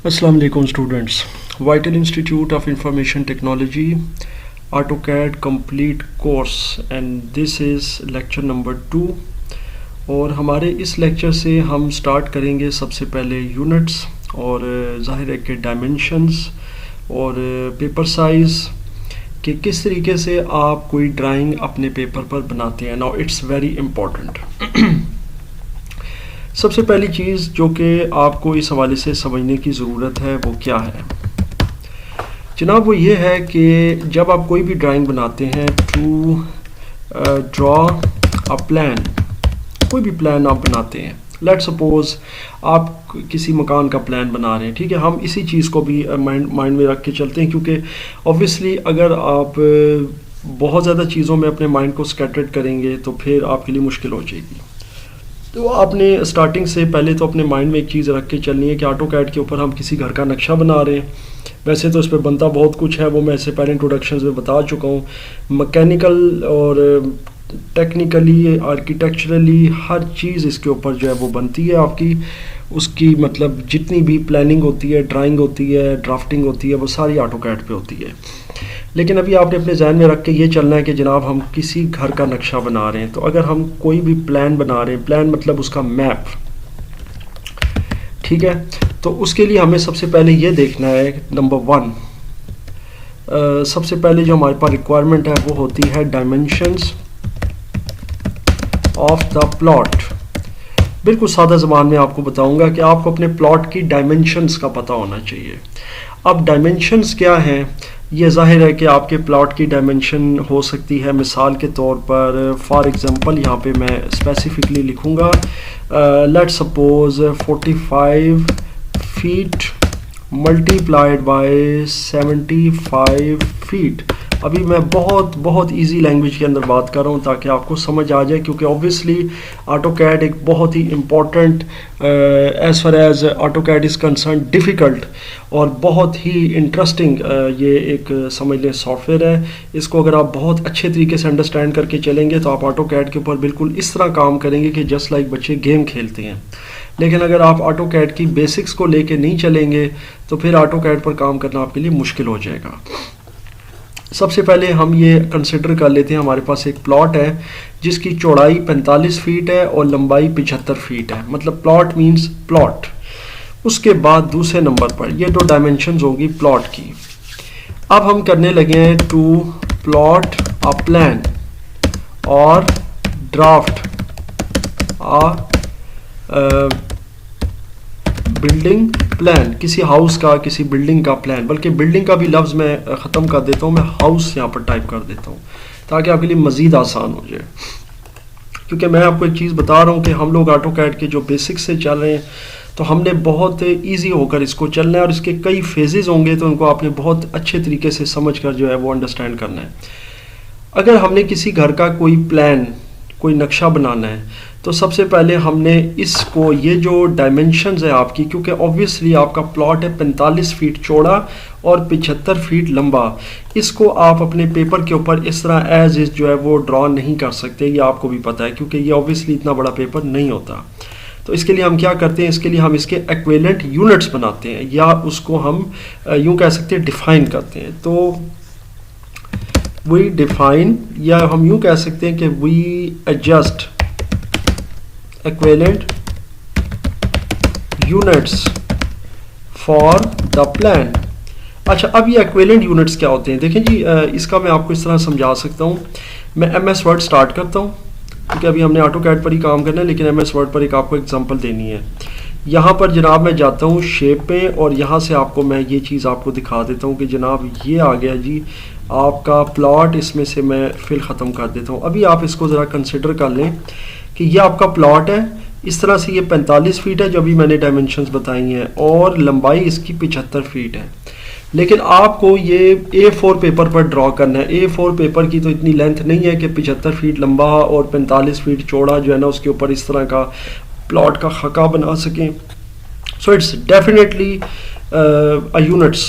Assalamu alaikum students. Vital Institute of Information Technology AutoCAD complete course and this is lecture number 2 और हमारे इस lecture से हम start करेंगे सबसे पहले यूनिट्स और ज़ाहिर है कि डायमेंशंस और पेपर साइज़ कि किस तरीके से आप कोई ड्राइंग अपने पेपर पर बनाते हैं. Now it's very important. सबसे पहली चीज़ जो कि आपको इस हवाले से समझने की ज़रूरत है वो क्या है जनाब, वो ये है कि जब आप कोई भी ड्राइंग बनाते हैं टू ड्रॉ अ प्लान, कोई भी प्लान आप बनाते हैं, लेट सपोज आप किसी मकान का प्लान बना रहे हैं, ठीक है. हम इसी चीज़ को भी माइंड में रख के चलते हैं क्योंकि ऑब्वियसली अगर आप बहुत ज़्यादा चीज़ों में अपने माइंड को स्कैटर्ड करेंगे तो फिर आपके लिए मुश्किल हो जाएगी. तो आपने स्टार्टिंग से पहले तो अपने माइंड में एक चीज़ रख के चलनी है कि ऑटोकैड के ऊपर हम किसी घर का नक्शा बना रहे हैं. वैसे तो इस पर बनता बहुत कुछ है, वो मैं इससे पहले इंट्रोडक्शन में बता चुका हूँ. मैकेनिकल और टेक्निकली आर्किटेक्चरली हर चीज़ इसके ऊपर जो है वो बनती है आपकी. उसकी मतलब जितनी भी प्लानिंग होती है, ड्राइंग होती है, ड्राफ्टिंग होती है, वो सारी ऑटोकैड पे होती है. लेकिन अभी आपने अपने जहन में रख के ये चलना है कि जनाब हम किसी घर का नक्शा बना रहे हैं. तो अगर हम कोई भी प्लान बना रहे हैं, प्लान मतलब उसका मैप, ठीक है, तो उसके लिए हमें सबसे पहले ये देखना है नंबर 1, सबसे पहले जो हमारे पास रिक्वायरमेंट है वो होती है डायमेंशंस ऑफ द प्लॉट. बिल्कुल सादा ज़बान में आपको बताऊंगा कि आपको अपने प्लॉट की डायमेंशंस का पता होना चाहिए. अब डायमेंशंस क्या हैं, ये जाहिर है कि आपके प्लॉट की डायमेंशन हो सकती है. मिसाल के तौर पर फॉर एग्ज़ाम्पल यहाँ पे मैं स्पेसिफिकली लिखूँगा let suppose 45 feet multiplied by 75 feet. अभी मैं बहुत इजी लैंग्वेज के अंदर बात कर रहा हूँ ताकि आपको समझ आ जाए, क्योंकि ऑब्वियसली ऑटोकैड एक बहुत ही important as far as AutoCAD is concern difficult और बहुत ही इंटरेस्टिंग ये एक समझ लें सॉफ्टवेयर है. इसको अगर आप बहुत अच्छे तरीके से अंडरस्टैंड करके चलेंगे तो आप ऑटोकैड के ऊपर बिल्कुल इस तरह काम करेंगे कि जस्ट लाइक बच्चे गेम खेलते हैं. लेकिन अगर आप ऑटोकैड की बेसिक्स को लेके नहीं चलेंगे तो फिर ऑटोकैड पर काम करना आपके लिए मुश्किल हो जाएगा. सबसे पहले हम ये कंसिडर कर लेते हैं, हमारे पास एक प्लॉट है जिसकी चौड़ाई 45 फीट है और लंबाई 75 फीट है, मतलब प्लॉट मींस प्लॉट. उसके बाद दूसरे नंबर पर ये दो डायमेंशंस होंगी प्लॉट की. अब हम करने लगे हैं टू प्लॉट अ प्लान और ड्राफ्ट बिल्डिंग प्लान, किसी हाउस का, किसी बिल्डिंग का प्लान. बल्कि बिल्डिंग का भी लफ्ज़ मैं ख़त्म कर देता हूँ, मैं हाउस यहाँ पर टाइप कर देता हूँ ताकि आपके लिए मज़ीद आसान हो जाए. क्योंकि मैं आपको एक चीज़ बता रहा हूँ कि हम लोग ऑटोकैड के जो बेसिक्स से चल रहे हैं तो हमने बहुत इजी होकर इसको चलना है और इसके कई फेजेस होंगे तो उनको आपने बहुत अच्छे तरीके से समझ कर जो है वो अंडरस्टैंड करना है. अगर हमने किसी घर का कोई प्लान, कोई नक्शा बनाना है तो सबसे पहले हमने इसको, ये जो डायमेंशंस है आपकी, क्योंकि ऑब्वियसली आपका प्लॉट है 45 फीट चौड़ा और 75 फीट लंबा, इसको आप अपने पेपर के ऊपर इस तरह एज इज जो है वो ड्रॉ नहीं कर सकते. ये आपको भी पता है क्योंकि ये ऑब्वियसली इतना बड़ा पेपर नहीं होता. तो इसके लिए हम क्या करते हैं, इसके लिए हम इसके एक्विवेलेंट यूनिट्स बनाते हैं या उसको हम यूँ कह सकते हैं डिफाइन करते हैं. तो वी डिफाइन, या हम यूँ कह सकते हैं कि we adjust equivalent units for the plan. अच्छा, अब ये equivalent units क्या होते हैं देखें जी. इसका मैं आपको इस तरह समझा सकता हूँ. मैं MS Word स्टार्ट करता हूँ क्योंकि अभी हमने ऑटोकैड पर ही काम करना है, लेकिन MS Word पर एक आपको एग्जांपल देनी है. यहाँ पर जनाब मैं जाता हूँ शेप पे और यहाँ से आपको मैं ये चीज़ आपको दिखा देता हूँ कि जनाब ये आ गया जी आपका प्लॉट. इसमें से मैं फिल ख़त्म कर देता हूँ. अभी आप इसको ज़रा कंसिडर कर लें कि ये आपका प्लॉट है. इस तरह से ये 45 फीट है जो अभी मैंने डायमेंशंस बताई हैं और लंबाई इसकी 75 फीट है. लेकिन आपको ये A4 पेपर पर ड्रॉ करना है. A4 पेपर की तो इतनी लेंथ नहीं है कि 75 फीट लंबा और 45 फीट चौड़ा जो है ना उसके ऊपर इस तरह का प्लॉट का खका बना सकें. So it's definitely units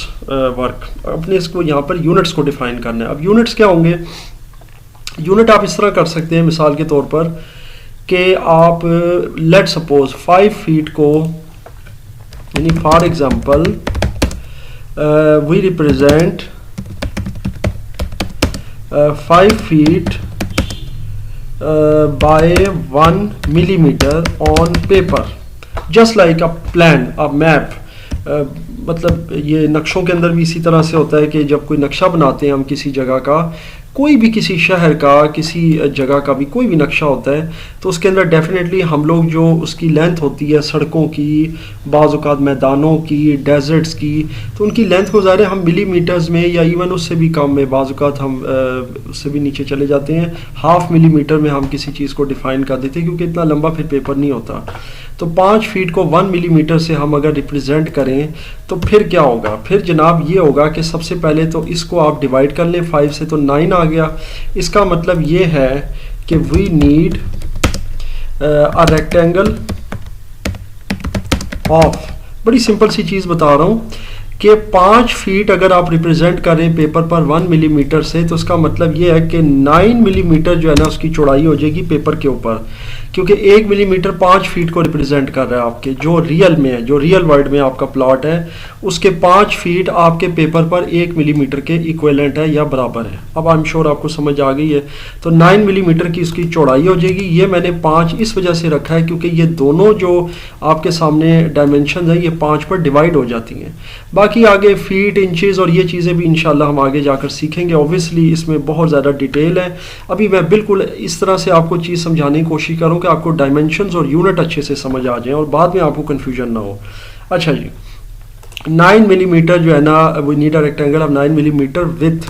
work. अपने इसको यहाँ पर यूनिट्स को डिफाइन करना है. अब यूनिट्स क्या होंगे, यूनिट आप इस तरह कर सकते हैं मिसाल के तौर पर कि आप लेट सपोज 5 फीट को यानी for example we represent 5 feet by 1 millimeter on paper, just like a plan, a map. मतलब ये नक्शों के अंदर भी इसी तरह से होता है कि जब कोई नक्शा बनाते हैं हम किसी जगह का, कोई भी किसी शहर का, किसी जगह का भी कोई भी नक्शा होता है, तो उसके अंदर डेफिनेटली हम लोग जो उसकी लेंथ होती है सड़कों की, बाज़ औक़ात मैदानों की, डेजर्ट्स की, तो उनकी लेंथ को ज़ाहिर है हम मिलीमीटर्स में या इवन उससे भी कम में, बाज़ औक़ात हम उससे भी नीचे चले जाते हैं, 1/2 मिलीमीटर में हम किसी चीज़ को डिफ़ाइन कर देते हैं, क्योंकि इतना लंबा फिर पेपर नहीं होता। तो 5 फीट को 1 मिलीमीटर से हम अगर रिप्रेजेंट करें तो फिर क्या होगा, फिर जनाब ये होगा कि सबसे पहले तो इसको आप डिवाइड कर लें, 5 से तो 9 आ गया। इसका मतलब ये है कि we need a rectangle of, बड़ी सिंपल सी चीज़ बता रहा हूँ कि 5 फीट अगर आप रिप्रेजेंट करें पेपर पर 1 मिलीमीटर से, तो उसका मतलब ये है कि 9 मिलीमीटर जो है ना उसकी चौड़ाई हो जाएगी पेपर के ऊपर, क्योंकि 1 मिलीमीटर 5 फीट को रिप्रेजेंट कर रहा है आपके जो रियल में है, जो रियल वर्ल्ड में आपका प्लॉट है, उसके 5 फीट आपके पेपर पर 1 मिलीमीटर के इक्विवेलेंट है या बराबर है। अब आई एम श्योर आपको समझ आ गई है। तो 9 मिलीमीटर की इसकी चौड़ाई हो जाएगी। ये मैंने 5 इस वजह से रखा है क्योंकि ये दोनों जो आपके सामने डायमेंशन है ये 5 पर डिवाइड हो जाती हैं। बाकी आगे फीट, इंचेस और ये चीज़ें भी इंशाल्लाह हम आगे जाकर सीखेंगे। ऑब्वियसली इसमें बहुत ज़्यादा डिटेल है। अभी मैं बिल्कुल इस तरह से आपको चीज़ समझाने की कोशिश करूँ कि आपको डायमेंशंस और यूनिट अच्छे से समझ आ जाएं और बाद में आपको कन्फ्यूजन ना हो। अच्छा जी, 9 मिलीमीटर जो है ना, we need a rectangle of 9 millimetre with,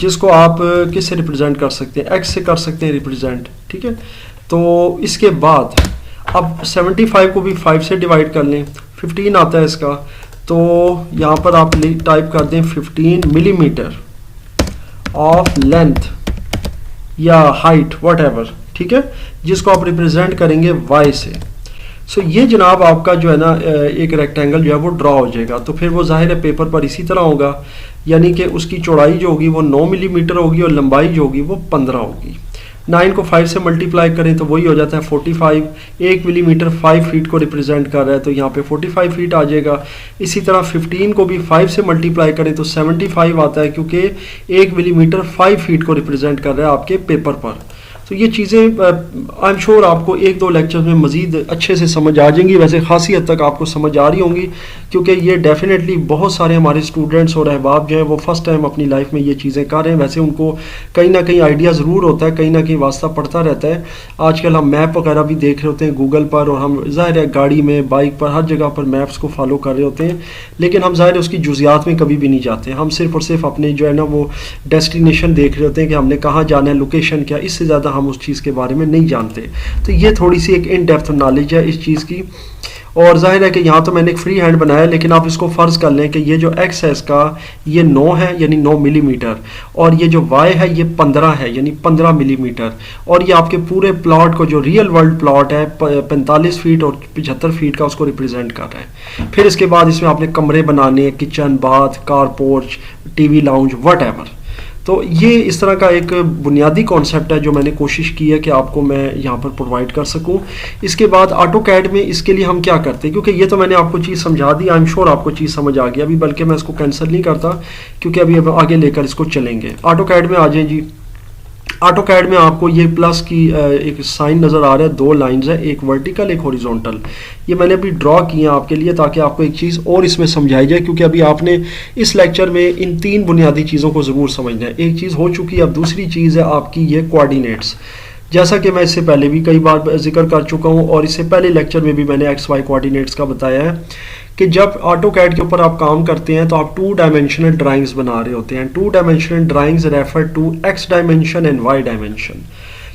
जिसको आप किससे रिप्रेजेंट कर सकते हैं, एक्स से कर सकते हैं रिप्रेजेंट, ठीक है। तो इसके बाद अब 75 को भी 5 से डिवाइड कर लें, 15 आता है इसका, तो यहाँ पर आप टाइप कर दें 15 मिलीमीटर ऑफ लेंथ या हाइट वट एवर, ठीक है, जिसको आप रिप्रेजेंट करेंगे y से। सो ये जनाब आपका जो है ना एक रेक्टेंगल जो है वो ड्रा हो जाएगा। तो फिर वो जाहिर है पेपर पर इसी तरह होगा, यानी कि उसकी चौड़ाई जो होगी वो 9 मिलीमीटर होगी और लंबाई जो होगी वो 15 होगी। 9 को 5 से मल्टीप्लाई करें तो वही हो जाता है 45। 1 मिलीमीटर 5 फीट को रिप्रेजेंट कर रहा है तो यहाँ पे 45 फीट आ जाएगा। इसी तरह 15 को भी 5 से मल्टीप्लाई करें तो 75 आता है, क्योंकि 1 मिलीमीटर 5 फीट को रिप्रेजेंट कर रहा है आपके पेपर पर। तो ये चीज़ें आई एम श्योर आपको 1-2 लेक्चर में मज़ीद अच्छे से समझ आ जाएंगी। वैसे खासी हद तक आपको समझ आ रही होंगी, क्योंकि ये डेफिनेटली बहुत सारे हमारे स्टूडेंट्स और अहबाब जो हैं वो फर्स्ट टाइम अपनी लाइफ में ये चीज़ें कर रहे हैं। वैसे उनको कहीं ना कहीं आइडिया ज़रूर होता है, कहीं ना कहीं वास्ता पड़ता रहता है। आजकल हम मैप वगैरह भी देख रहे होते हैं गूगल पर, और हम ज़ाहिर है गाड़ी में, बाइक पर, हर जगह पर मैप्स को फॉलो कर रहे होते हैं, लेकिन हम ज़ाहिर है उसकी जुज़ियात में कभी भी नहीं जाते। हम सिर्फ और सिर्फ अपने जो है ना वो डेस्टिनेशन देख रहे होते हैं कि हमने कहाँ जाना है, लोकेशन क्या, इससे ज़्यादा हम उस चीज़ के बारे में नहीं जानते। तो ये थोड़ी सी एक इन डेप्थ नॉलेज है इस चीज़ की। और जाहिर है कि यहाँ तो मैंने एक फ्री हैंड बनाया, लेकिन आप इसको फ़र्ज़ कर लें कि ये जो एक्स है इसका ये 9 है, यानी 9 मिलीमीटर, और ये जो वाई है ये 15 है, यानी 15 मिलीमीटर। और ये आपके पूरे प्लॉट को, जो रियल वर्ल्ड प्लॉट है, 45 फीट और 75 फीट का, उसको रिप्रेजेंट कर रहा है। फिर इसके बाद इसमें आपने कमरे बनाने, kitchen, bath, car porch, TV lounge, what ever. तो ये इस तरह का एक बुनियादी कॉन्सेप्ट है जो मैंने कोशिश की है कि आपको मैं यहाँ पर प्रोवाइड कर सकूँ। इसके बाद ऑटोकैड में इसके लिए हम क्या करते हैं, क्योंकि ये तो मैंने आपको चीज़ समझा दी, आई एम श्योर आपको चीज़ समझ आ गई अभी, बल्कि मैं इसको कैंसिल नहीं करता क्योंकि अभी अब आगे लेकर इसको चलेंगे। ऑटोकैड में आ जाएं जी। ऑटोकैड में आपको ये प्लस की एक साइन नज़र आ रहा है, 2 लाइंस है, एक वर्टिकल एक हॉरिजॉन्टल। ये मैंने अभी ड्रॉ किया आपके लिए ताकि आपको एक चीज़ और इसमें समझाई जाए, क्योंकि अभी आपने इस लेक्चर में इन 3 बुनियादी चीज़ों को ज़रूर समझना है। एक चीज़ हो चुकी है, अब दूसरी चीज़ है आपकी ये कोऑर्डिनेट्स। जैसा कि मैं इससे पहले भी कई बार जिक्र कर चुका हूँ, और इससे पहले लेक्चर में भी मैंने XY कोऑर्डिनेट्स का बताया है कि जब ऑटोकैड के ऊपर आप काम करते हैं तो आप 2 डायमेंशनल ड्राइंग्स बना रहे होते हैं। 2 dimensional drawings refer to X dimension and Y dimension,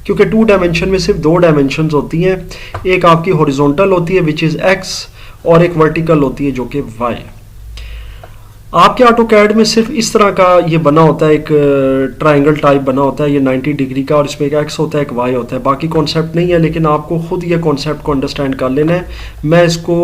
क्योंकि 2 डायमेंशन में सिर्फ 2 डायमेंशंस होती हैं। एक आपकी हॉरिजॉन्टल होती है विच इज़ X, और एक वर्टिकल होती है जो कि Y। आपके ऑटोकैड में सिर्फ इस तरह का ये बना होता है, एक ट्रायंगल टाइप बना होता है, ये 90 डिग्री का, और इसमें एक एक्स होता है एक वाई होता है, बाकी कॉन्सेप्ट नहीं है, लेकिन आपको खुद ये कॉन्सेप्ट को अंडरस्टैंड कर लेना है। मैं इसको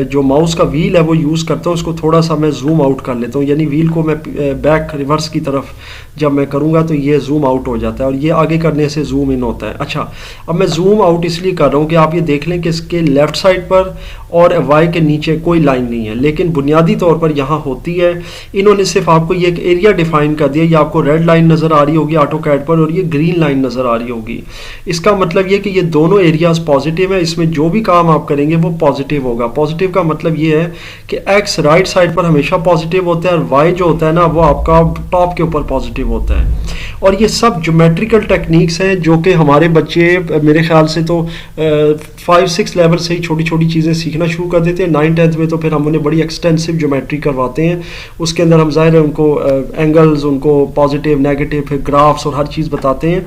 जो माउस का व्हील है वो यूज़ करता हूँ, इसको थोड़ा सा मैं जूम आउट कर लेता हूँ, यानी व्हील को मैं बैक रिवर्स की तरफ जब मैं करूँगा तो ये जूम आउट हो जाता है और ये आगे करने से जूम इन होता है। अच्छा, अब मैं जूम आउट इसलिए कर रहा हूँ कि आप ये देख लें कि इसके लेफ़्ट साइड पर और वाई के नीचे कोई लाइन नहीं है, लेकिन बुनियादी तौर पर यहाँ होती है। इन्होंने सिर्फ आपको ये एक एरिया डिफाइन कर दिया, ये आपको रेड लाइन नज़र आ रही होगी ऑटोकैड पर और ये ग्रीन लाइन नज़र आ रही होगी। इसका मतलब ये कि ये दोनों एरियाज पॉजिटिव है, इसमें जो भी काम आप करेंगे वो पॉजिटिव होगा। पॉजिटिव का मतलब ये है कि एक्स राइट साइड पर हमेशा पॉजिटिव होता है और वाई जो होता है ना वो आपका टॉप के ऊपर पॉजिटिव होता है। और ये सब ज्योमेट्रिकल टेक्निक्स हैं जो कि हमारे बच्चे मेरे ख्याल से तो 5-6 लेवल से ही छोटी छोटी चीज़ें सीखना शुरू कर देते हैं। 9th-10th में तो फिर हम उन्हें बड़ी एक्सटेंसिव ज्योमेट्री करवाते हैं, उसके अंदर हम ज़ाहिर है उनको एंगल्स, उनको पॉजिटिव नेगेटिव, फिर ग्राफ्स और हर चीज़ बताते हैं।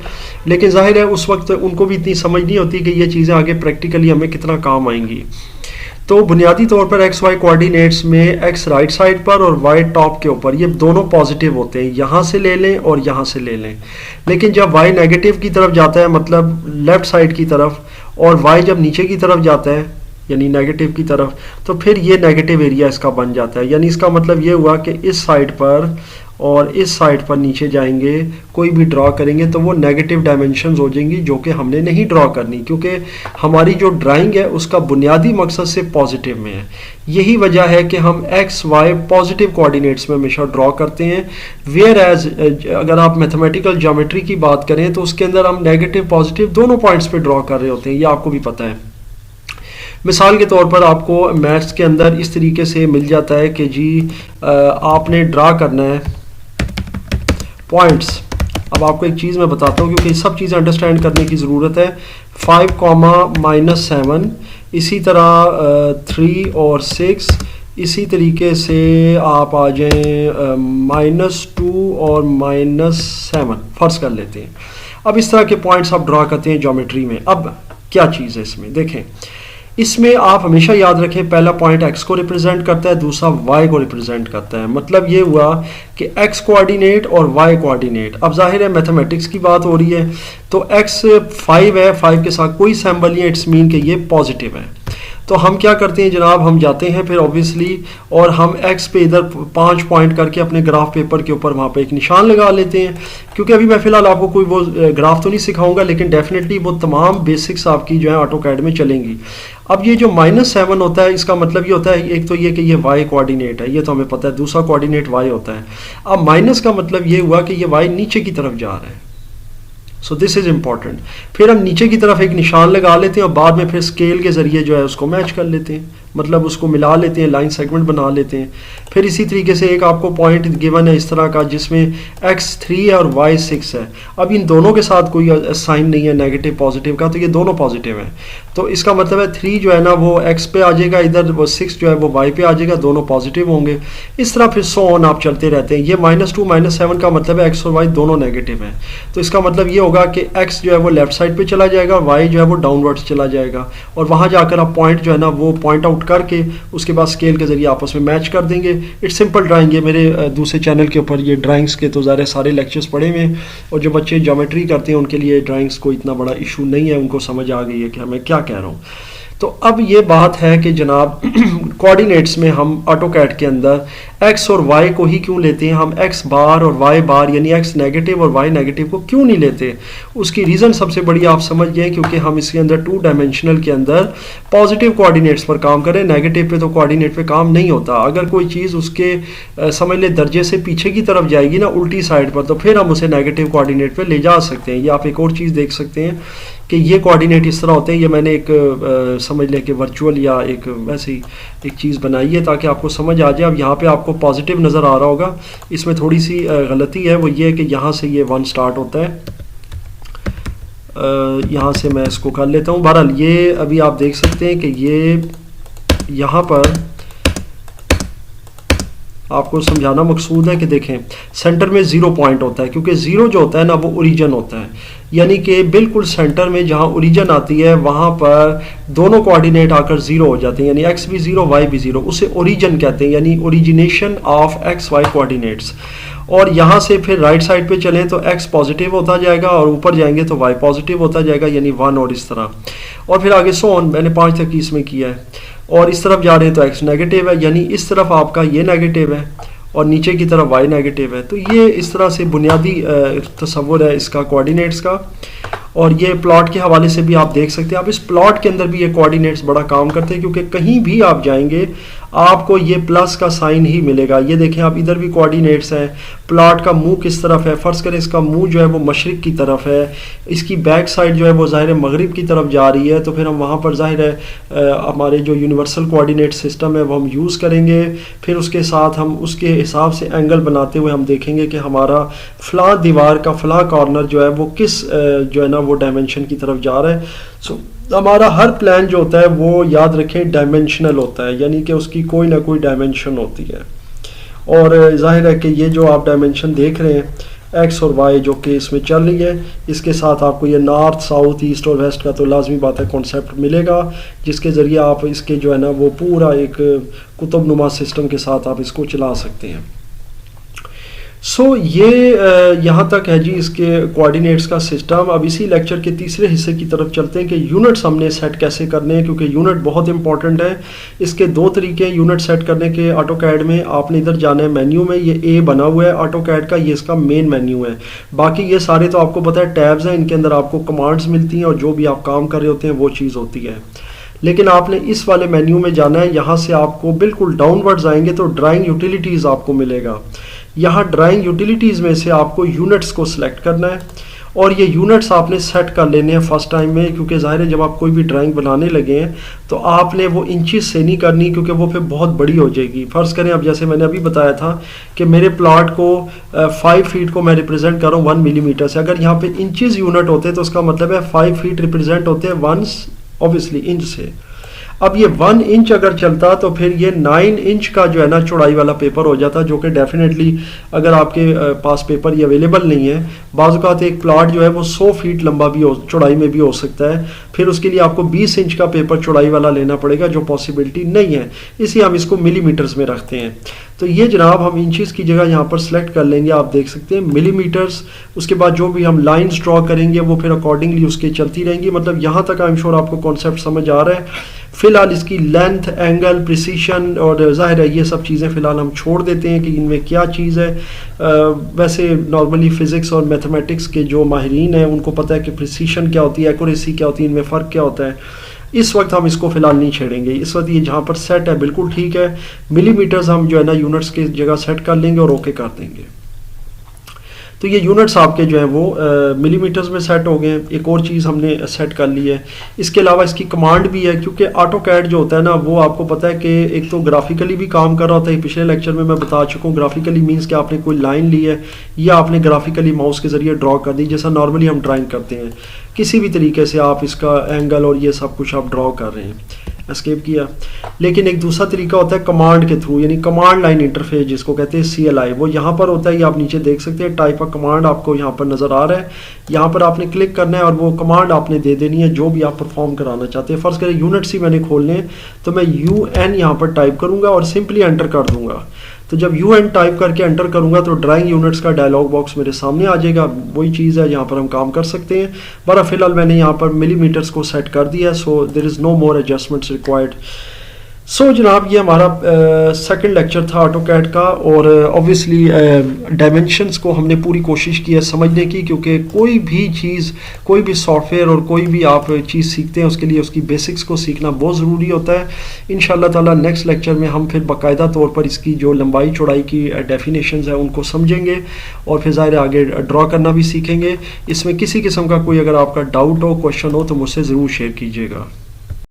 लेकिन ज़ाहिर है उस वक्त उनको भी इतनी समझ नहीं होती कि ये चीज़ें आगे प्रैक्टिकली हमें कितना काम आएंगी। तो बुनियादी तौर पर एक्स वाई कोऑर्डिनेट्स में एक्स राइट साइड पर और वाई टॉप के ऊपर ये दोनों पॉजिटिव होते हैं, यहाँ से ले लें और यहाँ से ले लें। लेकिन जब वाई नेगेटिव की तरफ जाता है, मतलब लेफ़्ट साइड की तरफ, और वाई जब नीचे की तरफ जाता है यानी नेगेटिव की तरफ, तो फिर ये नेगेटिव एरिया इसका बन जाता है। यानी इसका मतलब ये हुआ कि इस साइड पर और इस साइड पर नीचे जाएंगे, कोई भी ड्रॉ करेंगे तो वो नेगेटिव डायमेंशंस हो जाएंगी, जो कि हमने नहीं ड्रॉ करनी, क्योंकि हमारी जो ड्राइंग है उसका बुनियादी मकसद से पॉजिटिव में है। यही वजह है कि हम एक्स वाई पॉजिटिव कोऑर्डिनेट्स में हमेशा ड्रॉ करते हैं। वेयर एज अगर आप मैथमेटिकल ज्योमेट्री की बात करें तो उसके अंदर हम नेगेटिव पॉजिटिव दोनों पॉइंट्स पे ड्रॉ कर रहे होते हैं, ये आपको भी पता है। मिसाल के तौर पर आपको मैथ्स के अंदर इस तरीके से मिल जाता है कि जी आपने ड्रा करना है पॉइंट्स। अब आपको एक चीज़ मैं बताता हूँ क्योंकि सब चीज़ें अंडरस्टैंड करने की ज़रूरत है। 5, इसी तरह 3 और 6, इसी तरीके से आप आ जाएं -2 और -7 फर्ज कर लेते हैं। अब इस तरह के पॉइंट्स आप ड्रा करते हैं ज्योमेट्री में। अब क्या चीज़ है इसमें, देखें इसमें आप हमेशा याद रखें पहला पॉइंट x को रिप्रेजेंट करता है, दूसरा y को रिप्रेजेंट करता है। मतलब ये हुआ कि x कोऑर्डिनेट और y कोऑर्डिनेट। अब जाहिर है मैथमेटिक्स की बात हो रही है तो x 5 है, 5 के साथ कोई सिंबल नहीं है, इट्स मीन कि ये पॉजिटिव है। तो हम क्या करते हैं जनाब, हम जाते हैं फिर ऑब्वियसली और हम x पे इधर 5 पॉइंट करके अपने ग्राफ पेपर के ऊपर वहाँ पे एक निशान लगा लेते हैं। क्योंकि अभी मैं फ़िलहाल आपको कोई वो ग्राफ तो नहीं सिखाऊंगा, लेकिन डेफिनेटली वो तमाम बेसिक्स आपकी जो है ऑटोकैड में चलेंगी। अब ये जो -7 होता है इसका मतलब ये होता है, एक तो ये कि ये y कोऑर्डिनेट है, ये तो हमें पता है, दूसरा कोऑर्डिनेट y होता है। अब माइनस का मतलब ये हुआ कि ये y नीचे की तरफ जा रहा है, सो दिस इज़ इम्पॉर्टेंट। फिर हम नीचे की तरफ एक निशान लगा लेते हैं और बाद में फिर स्केल के ज़रिए जो है उसको मैच कर लेते हैं, मतलब उसको मिला लेते हैं, लाइन सेगमेंट बना लेते हैं। फिर इसी तरीके से एक आपको पॉइंट गिवन है इस तरह का जिसमें x 3 है और y 6 है। अब इन दोनों के साथ कोई साइन नहीं है नेगेटिव पॉजिटिव का, तो ये दोनों पॉजिटिव हैं। तो इसका मतलब है 3 जो है ना वो x पे आ जाएगा, इधर वो 6 जो है वो y पे आ जाएगा, दोनों पॉजिटिव होंगे। इस तरह फिर सो ऑन आप चलते रहते हैं। ये -2 -7 का मतलब है x और y दोनों नेगेटिव हैं, तो इसका मतलब ये होगा कि x जो है वो लेफ्ट साइड पे चला जाएगा, y जो है वो डाउनवर्ड्स चला जाएगा, और वहाँ जाकर आप पॉइंट जो है ना वो पॉइंट आउट करके उसके बाद स्केल के ज़रिए आपस में मैच कर देंगे। इट्स सिंपल ड्राइंग है। मेरे दूसरे चैनल के ऊपर ये ड्राइंग्स के तो ज़्यादा सारे लेक्चर्स पड़े हुए हैं, और जो बच्चे ज्योमेट्री करते हैं उनके लिए ड्राइंग्स को इतना बड़ा इशू नहीं है, उनको समझ आ गई है कि मैं क्या कह रहा हूँ। तो अब ये बात है कि जनाब कोऑर्डिनेट्स में हम ऑटोकैड के अंदर x और y को ही क्यों लेते हैं, हम x बार और y बार यानी x नेगेटिव और y नेगेटिव को क्यों नहीं लेते। उसकी रीज़न सबसे बड़ी आप समझ गए, क्योंकि हम इसके अंदर 2 डायमेंशनल के अंदर पॉजिटिव कोऑर्डिनेट्स पर काम करें, नेगेटिव पे तो कोऑर्डिनेट पे काम नहीं होता। अगर कोई चीज़ उसके समझ ले दर्जे से पीछे की तरफ जाएगी ना उल्टी साइड पर, तो फिर हम उसे नेगेटिव कोऑर्डिनेट पे ले जा सकते हैं। ये आप एक और चीज़ देख सकते हैं कि ये कोऑर्डिनेट इस तरह होते हैं। ये मैंने एक समझ लें कि वर्चुअल या एक वैसे ही एक चीज़ बनाई है ताकि आपको समझ आ जाए। अब यहाँ पे आपको पॉजिटिव नज़र आ रहा होगा, इसमें थोड़ी सी गलती है, वो ये है कि यहाँ से ये 1 स्टार्ट होता है। यहाँ से मैं इसको कर लेता हूँ। बहरहाल ये अभी आप देख सकते हैं कि ये यहाँ पर आपको समझाना मकसूद है कि देखें सेंटर में 0 पॉइंट होता है, क्योंकि 0 जो होता है ना वो ओरिजिन होता है, यानी कि बिल्कुल सेंटर में जहाँ ओरिजिन आती है वहाँ पर दोनों कोऑर्डिनेट आकर 0 हो जाते हैं, यानी x भी 0 y भी 0, उसे ओरिजिन कहते हैं, यानी origination of x y coordinates. और यहाँ से फिर राइट साइड पे चलें तो x पॉजिटिव होता जाएगा और ऊपर जाएंगे तो y पॉजिटिव होता जाएगा, यानी 1 और इस तरह, और फिर आगे सो ऑन, मैंने 5 तक इसमें किया है। और इस तरफ जा रहे हैं तो x नेगेटिव है, यानी इस तरफ आपका ये नेगेटिव है और नीचे की तरफ y नेगेटिव है। तो ये इस तरह से बुनियादी तस्वुर है इसका कोऑर्डिनेट्स का। और ये प्लॉट के हवाले से भी आप देख सकते हैं, आप इस प्लॉट के अंदर भी ये कोऑर्डिनेट्स बड़ा काम करते हैं, क्योंकि कहीं भी आप जाएंगे आपको ये प्लस का साइन ही मिलेगा। ये देखें आप, इधर भी कोऑर्डिनेट्स हैं, प्लॉट का मुंह किस तरफ है, फ़र्ज़ करें इसका मुंह जो है वो मशरिक़ की तरफ है, इसकी बैक साइड जो है वो ज़ाहिर है मगरिब की तरफ जा रही है, तो फिर हम वहाँ पर ज़ाहिर है हमारे जो यूनिवर्सल कोऑर्डिनेट सिस्टम है वो हम यूज़ करेंगे। फिर उसके साथ हम उसके हिसाब से एंगल बनाते हुए हम देखेंगे कि हमारा फ़लाँ दीवार का फ़लाँ कॉर्नर जो है वो किस जो है ना वो डायमेंशन की तरफ जा रहा है। सो हमारा हर प्लान जो होता है वो याद रखें डायमेंशनल होता है, यानी कि उसकी कोई ना कोई डायमेंशन होती है। और जाहिर है कि ये जो आप डायमेंशन देख रहे हैं एक्स और वाई जो कि इसमें चल रही है, इसके साथ आपको ये नॉर्थ साउथ ईस्ट और वेस्ट का तो लाजमी बात है कॉन्सेप्ट मिलेगा, जिसके ज़रिए आप इसके जो है ना वो पूरा एक कुतुब नुमा सिस्टम के साथ आप इसको चला सकते हैं। सो ये यहाँ तक है जी इसके कोऑर्डिनेट्स का सिस्टम। अब इसी लेक्चर के तीसरे हिस्से की तरफ चलते हैं कि यूनिट्स हमने सेट कैसे करने हैं, क्योंकि यूनिट बहुत इंपॉर्टेंट है। इसके दो तरीके हैं यूनिट सेट करने के ऑटोकैड में। आपने इधर जाना है मेन्यू में, ये ए बना हुआ है ऑटोकैड का, ये इसका मेन मेन्यू है। बाकी ये सारे तो आपको पता है टैब्स हैं, इनके अंदर आपको कमांड्स मिलती हैं और जो भी आप काम कर रहे होते हैं वो चीज़ होती है। लेकिन आपने इस वाले मेन्यू में जाना है, यहाँ से आपको बिल्कुल डाउनवर्ड्स आएंगे तो ड्राइंग यूटिलिटीज़ आपको मिलेगा। यहाँ ड्राइंग यूटिलिटीज़ में से आपको यूनिट्स को सिलेक्ट करना है और ये यूनिट्स आपने सेट कर लेने हैं फर्स्ट टाइम में, क्योंकि ज़ाहिर है जब आप कोई भी ड्राइंग बनाने लगे हैं तो आपने वो इंचेस से नहीं करनी, क्योंकि वो फिर बहुत बड़ी हो जाएगी। फ़र्ज़ करें अब जैसे मैंने अभी बताया था कि मेरे प्लॉट को 5 फीट को मैं रिप्रेजेंट कर रहा हूँ 1 मिलीमीटर से। अगर यहाँ पे इंचेस यूनिट होते तो उसका मतलब है 5 फीट रिप्रेजेंट होते हैं 1 ऑब्वियसली इंच से। अब ये 1 इंच अगर चलता तो फिर ये 9 इंच का जो है ना चौड़ाई वाला पेपर हो जाता, जो कि डेफिनेटली अगर आपके पास पेपर ये अवेलेबल नहीं है, बाज़ औक़ात एक प्लॉट जो है वो 100 फीट लंबा भी हो, चौड़ाई में भी हो सकता है, फिर उसके लिए आपको 20 इंच का पेपर चौड़ाई वाला लेना पड़ेगा, जो पॉसिबिलिटी नहीं है, इसलिए हम इसको मिलीमीटर्स में रखते हैं। तो ये जनाब हम इंचेस की जगह यहाँ पर सिलेक्ट कर लेंगे, आप देख सकते हैं मिलीमीटर्स। उसके बाद जो भी हम लाइंस ड्रॉ करेंगे वो फिर अकॉर्डिंगली उसके चलती रहेंगी। मतलब यहाँ तक आई एम श्योर आपको कॉन्सेप्ट समझ आ रहा है। फ़िलहाल इसकी लेंथ, एंगल, प्रिसीशन और ज़ाहिर है ये सब चीज़ें फ़िलहाल हम छोड़ देते हैं कि इनमें क्या चीज़ है। वैसे नॉर्मली फ़िज़िक्स और मैथमेटिक्स के जो माहिरीन हैं उनको पता है कि प्रिसीशन क्या होती है, एक्यूरेसी क्या होती है, इनमें फ़र्क क्या होता है। इस वक्त हम इसको फ़िलहाल नहीं छेड़ेंगे। इस वक्त ये जहाँ पर सेट है बिल्कुल ठीक है। मिलीमीटर्स हम जो है ना यूनिट्स की जगह सेट कर लेंगे और ओके कर देंगे। तो ये यूनिट्स आपके जो है वो मिलीमीटर्स में सेट हो गए। एक और चीज़ हमने सेट कर ली है, इसके अलावा इसकी कमांड भी है, क्योंकि ऑटोकैड जो होता है ना वो आपको पता है कि एक तो ग्राफिकली भी काम कर रहा होता है। पिछले लेक्चर में मैं बता चुका हूँ, ग्राफिकली मीन्स कि आपने कोई लाइन ली है या आपने ग्राफिकली माउस के ज़रिए ड्रॉ कर दी, जैसा नॉर्मली हम ड्राइंग करते हैं। किसी भी तरीके से आप इसका एंगल और ये सब कुछ आप ड्रॉ कर रहे हैं, एस्केप किया। लेकिन एक दूसरा तरीका होता है कमांड के थ्रू, यानी कमांड लाइन इंटरफेस जिसको कहते हैं CLI, वो यहाँ पर होता है। ये आप नीचे देख सकते हैं, टाइप ऑफ कमांड आपको यहाँ पर नज़र आ रहा है। यहाँ पर आपने क्लिक करना है और वो कमांड आपने दे देनी है जो भी आप परफॉर्म कराना चाहते हैं। फ़र्ज़ करें यूनिट्स ही मैंने खोलने हैं तो मैं UN यहाँ पर टाइप करूँगा और सिंपली एंटर कर दूँगा। तो जब UN टाइप करके एंटर करूँगा तो ड्राइंग यूनिट्स का डायलॉग बॉक्स मेरे सामने आ जाएगा। वही चीज़ है, यहाँ पर हम काम कर सकते हैं। बरा फिलहाल मैंने यहाँ पर मिलीमीटर्स को सेट कर दिया है, so there is no more adjustments required. So जनाब ये हमारा सेकंड लेक्चर था ऑटोकैड का, और ऑब्वियसली डायमेंशंस को हमने पूरी कोशिश की है समझने की, क्योंकि कोई भी चीज़, कोई भी सॉफ्टवेयर और कोई भी आप चीज़ सीखते हैं उसके लिए उसकी बेसिक्स को सीखना बहुत ज़रूरी होता है। इंशाल्लाह ताला नेक्स्ट लेक्चर में हम फिर बाकायदा तौर पर इसकी जो लंबाई चौड़ाई की डेफिनेशंस है उनको समझेंगे और फिर ज़ाहिर आगे ड्रॉ करना भी सीखेंगे। इसमें किसी किस्म का कोई अगर आपका डाउट हो, क्वेश्चन हो तो मुझसे ज़रूर शेयर कीजिएगा।